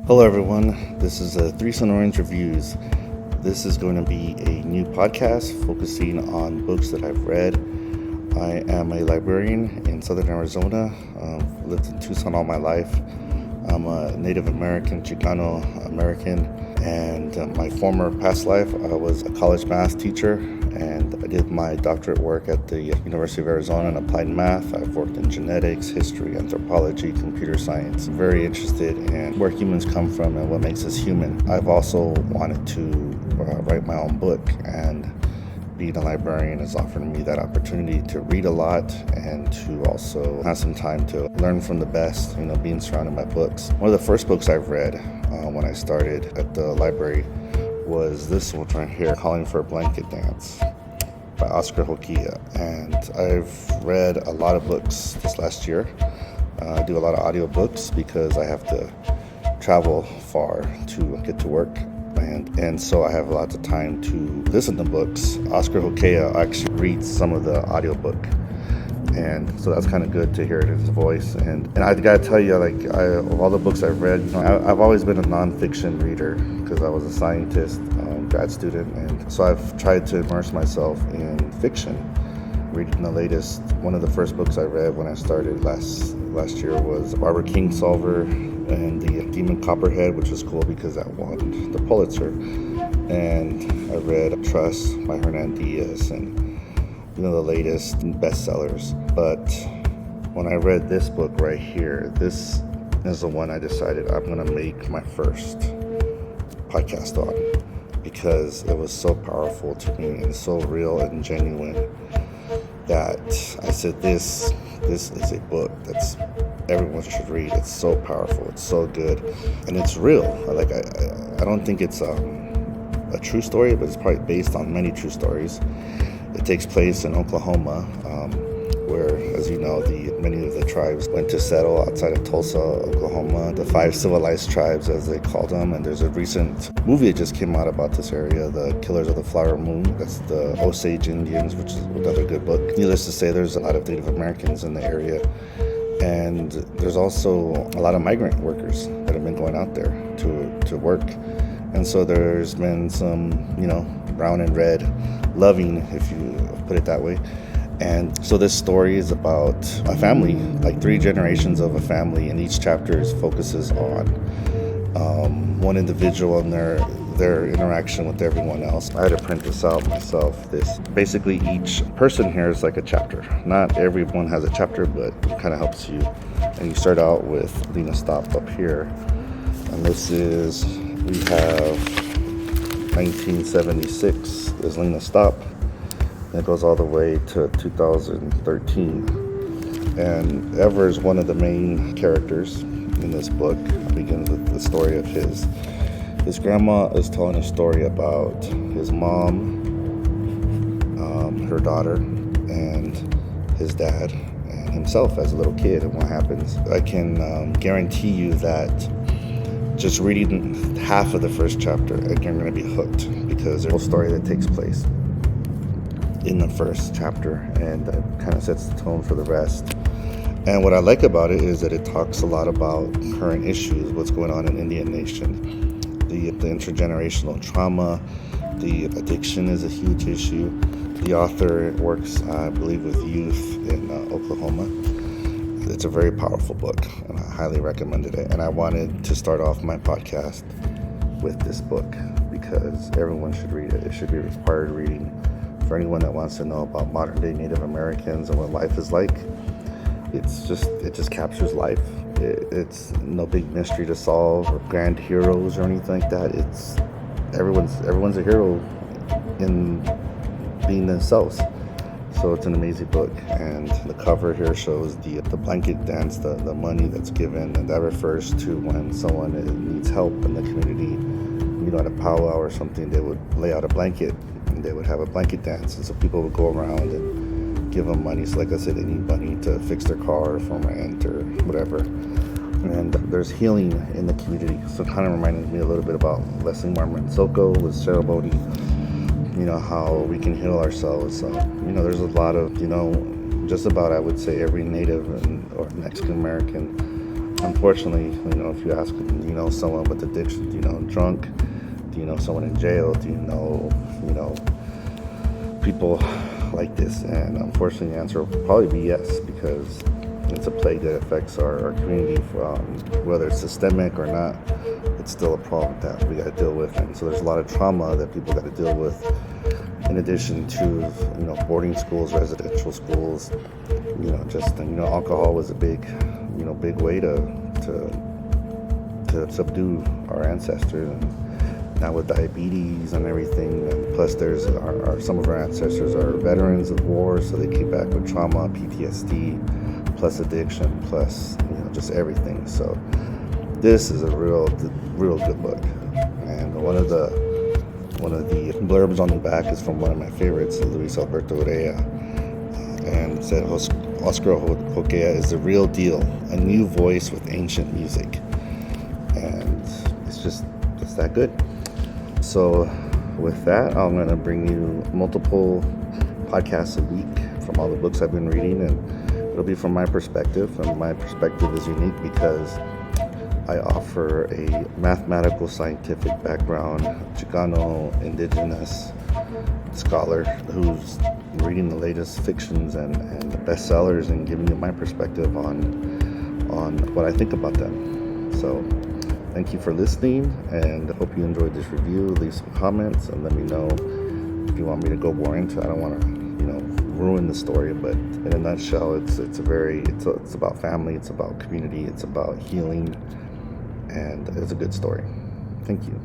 Hello everyone, this is Three Sonorans Reviews. This is going to be a new podcast focusing on books that I've read. I am a librarian in Southern Arizona, lived in Tucson all my life. I'm a Native American, Chicano American, and my former past life, I was a college math teacher, and I did my doctorate work at the University of Arizona in applied math. I've worked in genetics, history, anthropology, computer science. I'm very interested in where humans come from and what makes us human. I've also wanted to write my own book, and being a librarian has offered me that opportunity to read a lot and to also have some time to learn from the best, being surrounded by books. One of the first books I've read when I started at the library was this one right here, Calling for a Blanket Dance by Oscar Hokeah. And I've read a lot of books this last year. I do a lot of audiobooks because I have to travel far to get to work. And so I have lots of time to listen to books. Oscar Hokeah actually reads some of the audiobook. And so that's kind of good to hear his voice. And I gotta tell you, of all the books I've read, I've always been a nonfiction reader because I was a scientist, grad student. And so I've tried to immerse myself in fiction. Reading one of the first books I read when I started last year was Barbara Kingsolver and the Demon Copperhead, which was cool because that won the Pulitzer. And I read Trust by Hernan Diaz and the latest bestsellers. But when I read this book right here, this is the one I decided I'm gonna make my first podcast on because it was so powerful to me and so real and genuine that I said this is a book that's everyone should read. It's so powerful, it's so good, and it's real. I don't think it's a true story, but it's probably based on many true stories. It takes place in Oklahoma, where, as you know, many of the tribes went to settle outside of Tulsa, Oklahoma, the 5 civilized tribes, as they called them. And there's a recent movie that just came out about this area, The Killers of the Flower Moon. That's the Osage Indians, which is another good book. Needless to say, there's a lot of Native Americans in the area. And there's also a lot of migrant workers that have been going out there to work. And so there's been some, brown and red loving, if you put it that way. And so this story is about a family, like 3 generations of a family, and each chapter focuses on one individual and their interaction with everyone else. I had to print this out myself. Basically each person here is like a chapter. Not everyone has a chapter, but it kind of helps you. And you start out with Lena Stopp up here. And we have 1976 is Lena Stopp. And it goes all the way to 2013. And Ever is one of the main characters in this book. It begins with the story of his grandma is telling a story about his mom, her daughter, and his dad, and himself as a little kid and what happens. I can guarantee you that just reading half of the first chapter, you're going to be hooked because there's a whole story that takes place in the first chapter, and that kind of sets the tone for the rest. And what I like about it is that it talks a lot about current issues, what's going on in Indian Nation, the intergenerational trauma, the addiction is a huge issue. The author works, I believe, with youth in Oklahoma. It's a very powerful book, and I highly recommended it. And I wanted to start off my podcast with this book because everyone should read it. It should be required reading for anyone that wants to know about modern day Native Americans and what life is like. It just captures life. It's no big mystery to solve or grand heroes or anything like that. It's everyone's a hero in being themselves. So it's an amazing book, and the cover here shows the blanket dance, the money that's given, and that refers to when someone needs help in the community. At a powwow or something, they would lay out a blanket and they would have a blanket dance, and so people would go around and give them money. So like I said, they need money to fix their car for rent or whatever. And there's healing in the community, so it kind of reminded me a little bit about Leslie Marmon Soko with ceremony. How we can heal ourselves. There's a lot of, just about, I would say, every Native or Mexican American unfortunately, if you ask, do you know someone with addiction? Do you know drunk? Do you know someone in jail? Do you know people like this? And unfortunately, the answer will probably be yes, because it's a plague that affects our community. Whether it's systemic or not, it's still a problem that we got to deal with. And so there's a lot of trauma that people got to deal with, in addition to boarding schools, residential schools. Alcohol was a big way to subdue our ancestors. And now with diabetes and everything, and plus there's some of our ancestors are veterans of war, so they came back with trauma, PTSD, plus addiction, plus just everything. So this is a real good book. And one of the blurbs on the back is from one of my favorites, Luis Alberto Urrea, and it said Oscar Hokeah is the real deal, a new voice with ancient music. And it's that good. So with that, I'm going to bring you multiple podcasts a week from all the books I've been reading, and it'll be from my perspective. And my perspective is unique because I offer a mathematical, scientific background, Chicano, indigenous scholar who's reading the latest fictions and the bestsellers and giving you my perspective on what I think about them. So thank you for listening, and I hope you enjoyed this review. Leave some comments and let me know if you want me to go more into it. I don't want to ruin the story, but in a nutshell, it's about family, it's about community, it's about healing, and it's a good story. Thank you.